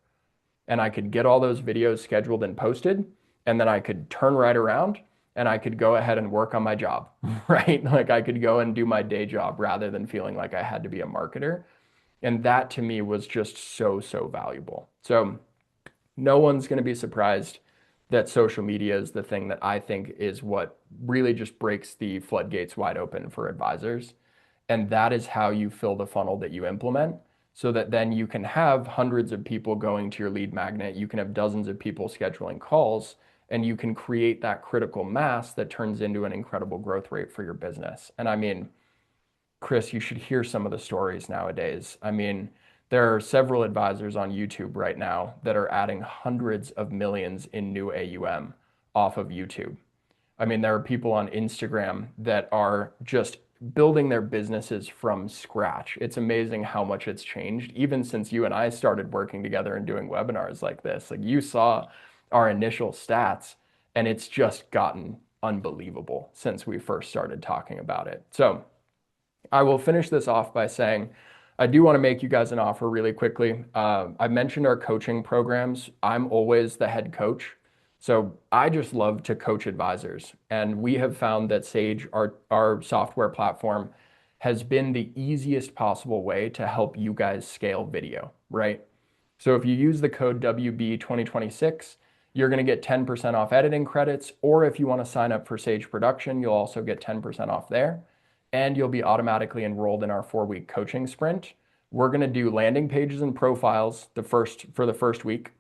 And I could get all those videos scheduled and posted, and then I could turn right around and I could go ahead and work on my job, right? Like I could go and do my day job rather than feeling like I had to be a marketer. And that to me was just so, so valuable. So no one's going to be surprised that social media is the thing that I think is what really just breaks the floodgates wide open for advisors. And that is how you fill the funnel that you implement so that then you can have hundreds of people going to your lead magnet. You can have dozens of people scheduling calls and you can create that critical mass that turns into an incredible growth rate for your business. And I mean, Chris, you should hear some of the stories nowadays. I mean, there are several advisors on YouTube right now that are adding hundreds of millions in new AUM off of YouTube. I mean, there are people on Instagram that are just building their businesses from scratch. It's amazing how much it's changed, even since you and I started working together and doing webinars like this. Like you saw our initial stats, and it's just gotten unbelievable since we first started talking about it. So I will finish this off by saying, I do want to make you guys an offer really quickly. I mentioned our coaching programs. I'm always the head coach. So I just love to coach advisors. And we have found that Sage, our software platform, has been the easiest possible way to help you guys scale video, right? So if you use the code WB2026, you're going to get 10% off editing credits. Or if you want to sign up for Sage Production, you'll also get 10% off there. And you'll be automatically enrolled in our 4-week coaching sprint. We're going to do landing pages and profiles for the first week.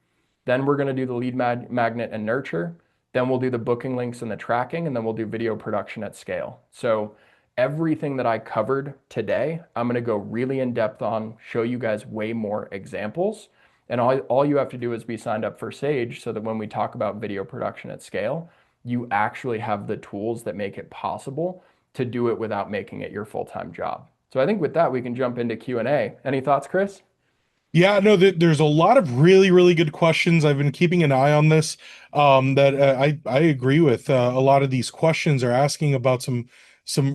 Then we're going to do the lead magnet and nurture. Then we'll do the booking links and the tracking, and then we'll do video production at scale. So everything that I covered today, I'm going to go really in depth on, show you guys way more examples. And all you have to do is be signed up for Sage so that when we talk about video production at scale, you actually have the tools that make it possible to do it without making it your full-time job. So I think with that, we can jump into Q&A. Any thoughts, Chris? Yeah, no, there's a lot of really, really good questions. I've been keeping an eye on this. That I agree with. A lot of these questions are asking about some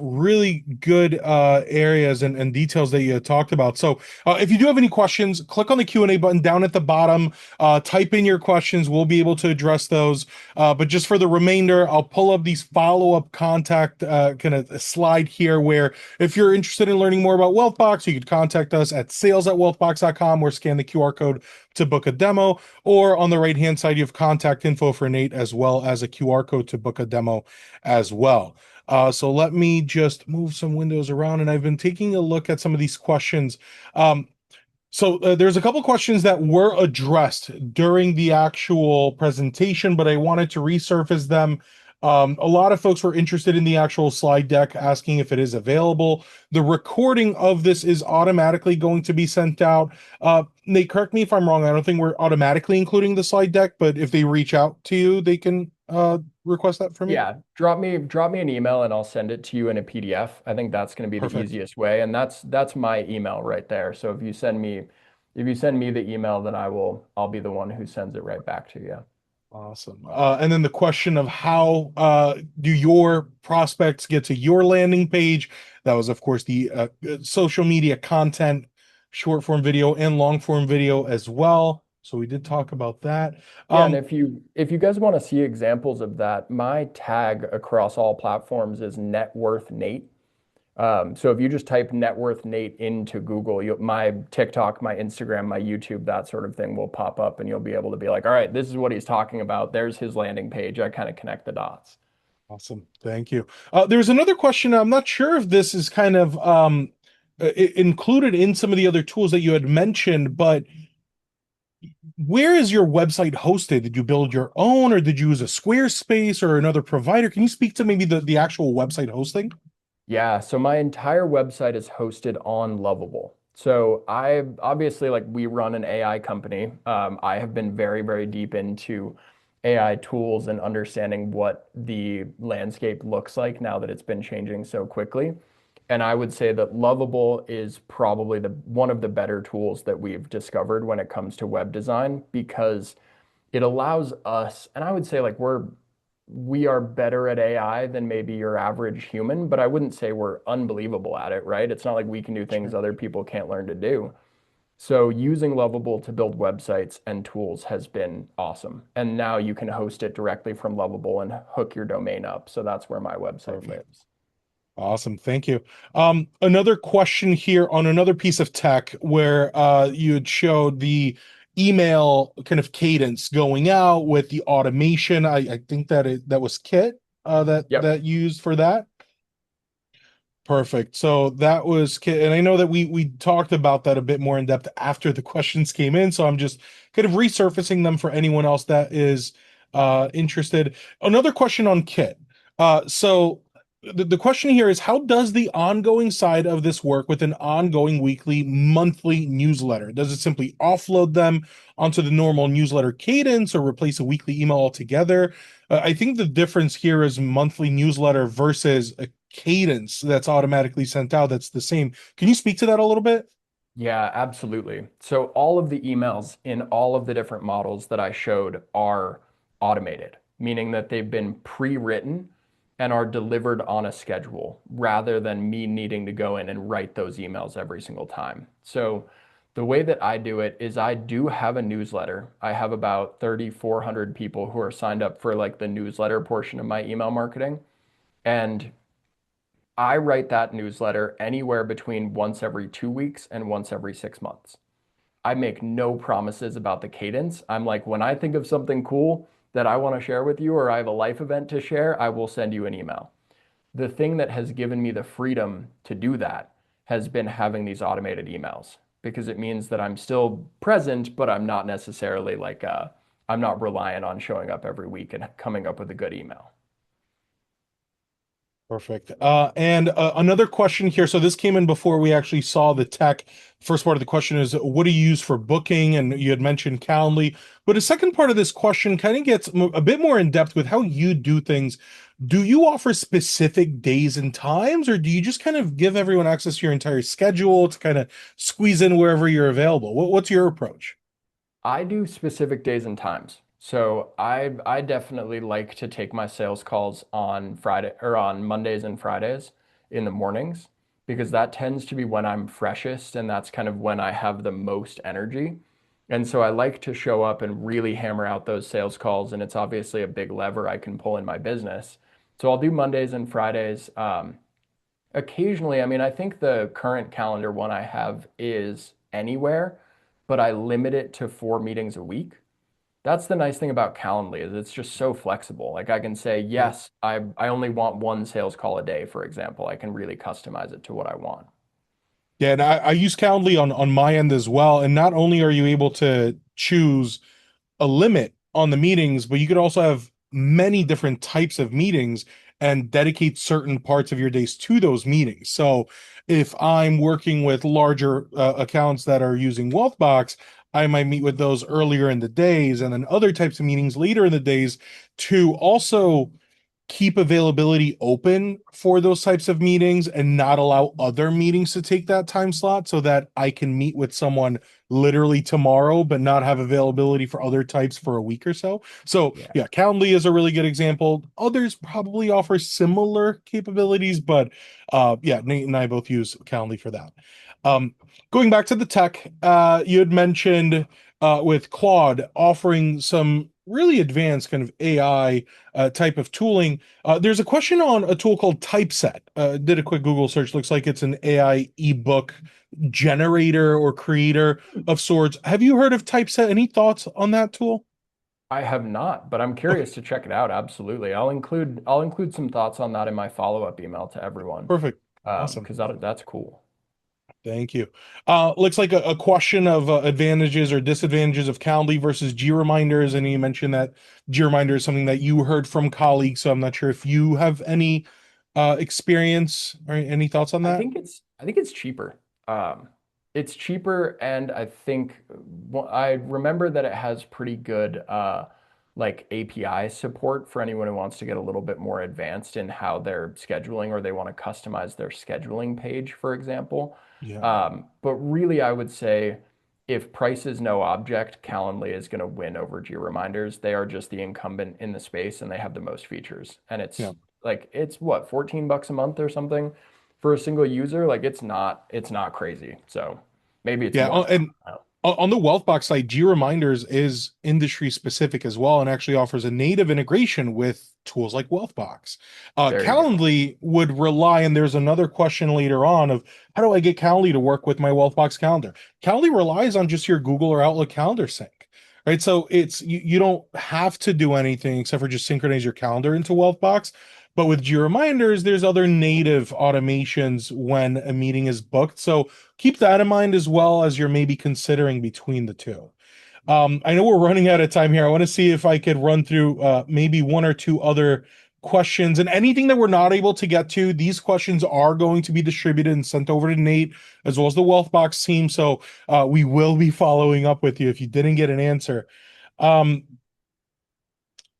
really good areas and details that you talked about. So if you do have any questions, click on the Q&A button down at the bottom. Type in your questions. We'll be able to address those. But just for the remainder, I'll pull up these follow-up contact kind of slide here where if you're interested in learning more about Wealthbox, you could contact us at sales@wealthbox.com or scan the QR code to book a demo. Or on the right-hand side, you have contact info for Nate as well as a QR code to book a demo as well. So let me just move some windows around, and I've been taking a look at some of these questions. There's a couple questions that were addressed during the actual presentation, but I wanted to resurface them A lot of folks were interested in the actual slide deck, asking if it is available. The recording of this is automatically going to be sent out. Nate, correct me if I'm wrong. I don't think we're automatically including the slide deck, but if they reach out to you, they can request that from you. Yeah, drop me an email and I'll send it to you in a PDF. I think that's going to be the Perfect. easiest way, and that's my email right there. So if you send me the email, then I'll be the one who sends it right back to you. Awesome. And then the question of how do your prospects get to your landing page? That was, of course, the social media content, short form video and long form video as well. So we did talk about that. Yeah, and Um, if you guys want to see examples of that, my tag across all platforms is net worth Nate. So if you just type net worth Nate into Google, my TikTok, my Instagram, my YouTube, that sort of thing will pop up, and you'll be able to be like, all right, this is what he's talking about. There's his landing page. I kind of connect the dots. Awesome. Thank you. There's another question. I'm not sure if this is kind of included in some of the other tools that you had mentioned, but where is your website hosted? Did you build your own, or did you use a Squarespace or another provider? Can you speak to maybe the actual website hosting? Yeah, so my entire website is hosted on Lovable. So I obviously like we run an AI company. I have been very, very deep into AI tools and understanding what the landscape looks like now that it's been changing so quickly. And I would say that Lovable is probably the one of the better tools that we've discovered when it comes to web design because it allows us, and I would say like we are better at AI than maybe your average human, but I wouldn't say we're unbelievable at it, right? It's not like we can do things Sure. other people can't learn to do. So using Lovable to build websites and tools has been awesome. And now you can host it directly from Lovable and hook your domain up. So that's where my website Perfect. lives. Awesome. Thank you. Another question here on another piece of tech where you had showed the email kind of cadence going out with the automation. I think that was Kit Yep. that used for that. Perfect. So that was, and I know that we talked about that a bit more in depth after the questions came in. So I'm just kind of resurfacing them for anyone else that is interested. Another question on Kit. So the question here is, how does the ongoing side of this work with an ongoing weekly, monthly newsletter? Does it simply offload them onto the normal newsletter cadence or replace a weekly email altogether? I think the difference here is monthly newsletter versus a cadence that's automatically sent out that's the same. Can you speak to that a little bit? Yeah, absolutely. So all of the emails in all of the different models that I showed are automated, meaning that they've been pre-written and are delivered on a schedule rather than me needing to go in and write those emails every single time. So the way that I do it is I do have a newsletter. I have about 3,400 people who are signed up for like the newsletter portion of my email marketing. And I write that newsletter anywhere between once every 2 weeks and once every 6 months. I make no promises about the cadence. I'm like, when I think of something cool that I want to share with you or I have a life event to share, I will send you an email. The thing that has given me the freedom to do that has been having these automated emails because it means that I'm still present, but I'm not necessarily like, I'm not reliant on showing up every week and coming up with a good email. Perfect. And another question here. So this came in before we actually saw the tech. First part of the question is, what do you use for booking? And you had mentioned Calendly. But a second part of this question kind of gets a bit more in depth with how you do things. Do you offer specific days and times, or do you just kind of give everyone access to your entire schedule to kind of squeeze in wherever you're available? What's your approach? I do specific days and times. So I definitely like to take my sales calls on Friday or on Mondays and Fridays in the mornings because that tends to be when I'm freshest and that's kind of when I have the most energy. And so I like to show up and really hammer out those sales calls, and it's obviously a big lever I can pull in my business. So I'll do Mondays and Fridays. Occasionally, I mean, I think the current calendar one I have is anywhere, but I limit it to 4 meetings a week. That's the nice thing about Calendly is it's just so flexible. Like I can say, Right. yes, I only want one sales call a day, for example. I can really customize it to what I want. Yeah, and I use Calendly on my end as well. And not only are you able to choose a limit on the meetings, but you could also have many different types of meetings and dedicate certain parts of your days to those meetings. So if I'm working with larger accounts that are using Wealthbox, I might meet with those earlier in the days and then other types of meetings later in the days to also keep availability open for those types of meetings and not allow other meetings to take that time slot so that I can meet with someone literally tomorrow but not have availability for other types for a week or so. So Yeah. yeah, Calendly is a really good example. Others probably offer similar capabilities, but yeah, Nate and I both use Calendly for that. Um, Going back to the tech, you had mentioned with Claude offering some really advanced kind of AI type of tooling. There's a question on a tool called Typeset. Did a quick Google search. Looks like it's an AI ebook generator or creator of sorts. Have you heard of Typeset? Any thoughts on that tool? I have not, but I'm Okay, curious to check it out. Absolutely. I'll include some thoughts on that in my follow-up email to everyone. perfect. Awesome. Because that's cool. Thank you. Looks like a question of advantages or disadvantages of Calendly versus G reminders. And you mentioned that G reminder is something that you heard from colleagues. So I'm not sure if you have any experience or any thoughts on that. I think it's cheaper. It's cheaper, and I think well, I remember that it has pretty good like API support for anyone who wants to get a little bit more advanced in how they're scheduling or they want to customize their scheduling page, for example. Yeah. But really, I would say if price is no object, Calendly is going to win over Reminders. They are just the incumbent in the space and they have the most features. And Yeah. it's what, 14 bucks a month or something for a single user? Like it's not crazy. So maybe it's Yeah, more now. and on the Wealthbox side, G Reminders is industry specific as well, and actually offers a native integration with tools like Wealthbox. There you go. Calendly would rely, and there's another question later on of how do I get Calendly to work with my Wealthbox calendar? Calendly relies on just your Google or Outlook calendar sync, right? So you don't have to do anything except for just synchronize your calendar into Wealthbox. But with G Reminders, there's other native automations when a meeting is booked. So keep that in mind as well as you're maybe considering between the two. I know we're running out of time here. I want to see if I could run through maybe one or two other questions and anything that we're not able to get to. These questions are going to be distributed and sent over to Nate as well as the Wealthbox team. So we will be following up with you if you didn't get an answer. Um,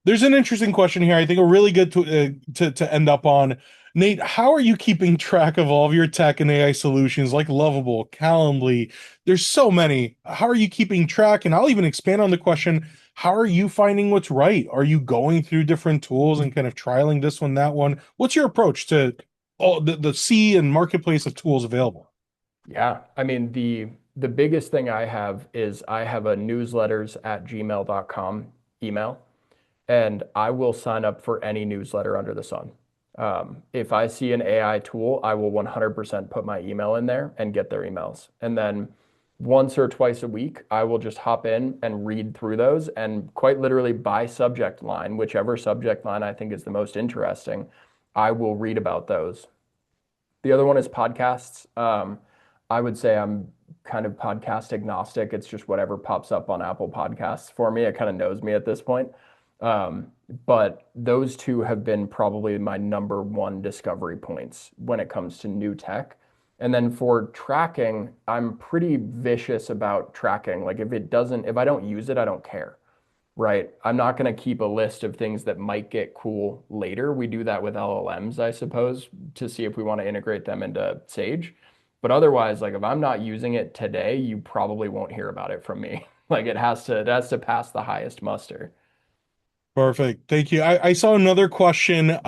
there's an interesting question here. I think a really good to end up on. Nate, how are you keeping track of all of your tech and AI solutions like Lovable, Calendly? There's so many. How are you keeping track? And I'll even expand on the question, how are you finding what's right? Are you going through different tools and kind of trialing this one, that one? What's your approach to all the sea and marketplace of tools available? Yeah. I mean, the biggest thing I have is I have a newsletters@gmail.com email, and I will sign up for any newsletter under the sun. If I see an AI tool, I will 100% put my email in there and get their emails. And then once or twice a week, I will just hop in and read through those and quite literally by subject line, whichever subject line I think is the most interesting, I will read about those. The other one is podcasts. I would say I'm kind of podcast agnostic. It's just whatever pops up on Apple Podcasts for me. It kind of knows me at this point. Um, but those two have been probably my number one discovery points when it comes to new tech. And then for tracking, I'm pretty vicious about tracking. Like if I don't use it, I don't care. Right. I'm not going to keep a list of things that might get cool later. We do that with LLMs, I suppose, to see if we want to integrate them into Sage. But otherwise, like if I'm not using it today, you probably won't hear about it from me. Like it has to pass the highest muster. Perfect. Thank you. I saw another question.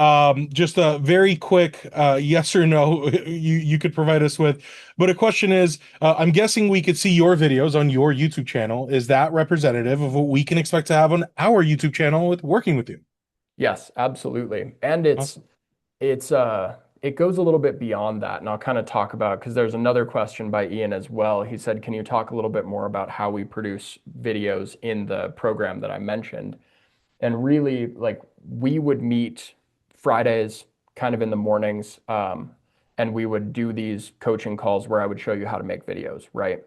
Just a very quick yes or no you could provide us with. But a question is, I'm guessing we could see your videos on your YouTube channel. Is that representative of what we can expect to have on our YouTube channel with working with you? Yes, absolutely. And it's Awesome. it's it goes a little bit beyond that, and I'll kind of talk about because there's another question by Ian as well. He said, "Can you talk a little bit more about how we produce videos in the program that I mentioned?" And really, like we would meet Fridays, kind of in the mornings, and we would do these coaching calls where I would show you how to make videos, right?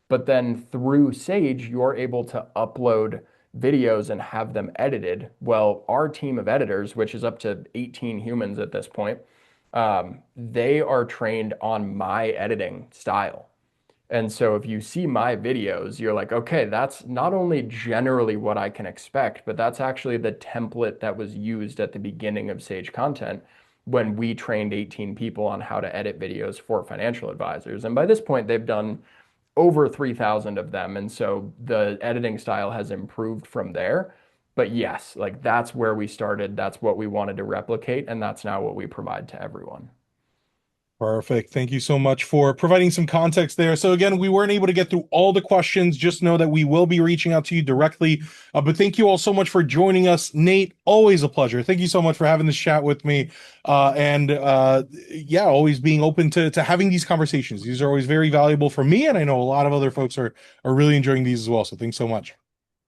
But then through Sage, you're able to upload videos and have them edited. Well, our team of editors, which is up to 18 humans at this point, they are trained on my editing style. And so if you see my videos, you're like, okay, that's not only generally what I can expect, but that's actually the template that was used at the beginning of SageContent when we trained 18 people on how to edit videos for financial advisors. And by this point, they've done over 3,000 of them. And so the editing style has improved from there. But yes, like that's where we started. That's what we wanted to replicate. And that's now what we provide to everyone. Perfect. Thank you so much for providing some context there. So again, we weren't able to get through all the questions. Just know that we will be reaching out to you directly. But thank you all so much for joining us. Nate, always a pleasure. Thank you so much for having this chat with me. Yeah, always being open to having these conversations. These are always very valuable for me, and I know a lot of other folks are really enjoying these as well. So thanks so much.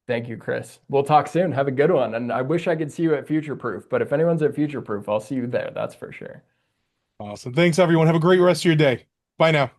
Thank you, Chris. We'll talk soon. Have a good one. And I wish I could see you at Future Proof, but if anyone's at Future Proof, I'll see you there. That's for sure. Awesome. Thanks, everyone. Have a great rest of your day. Bye now.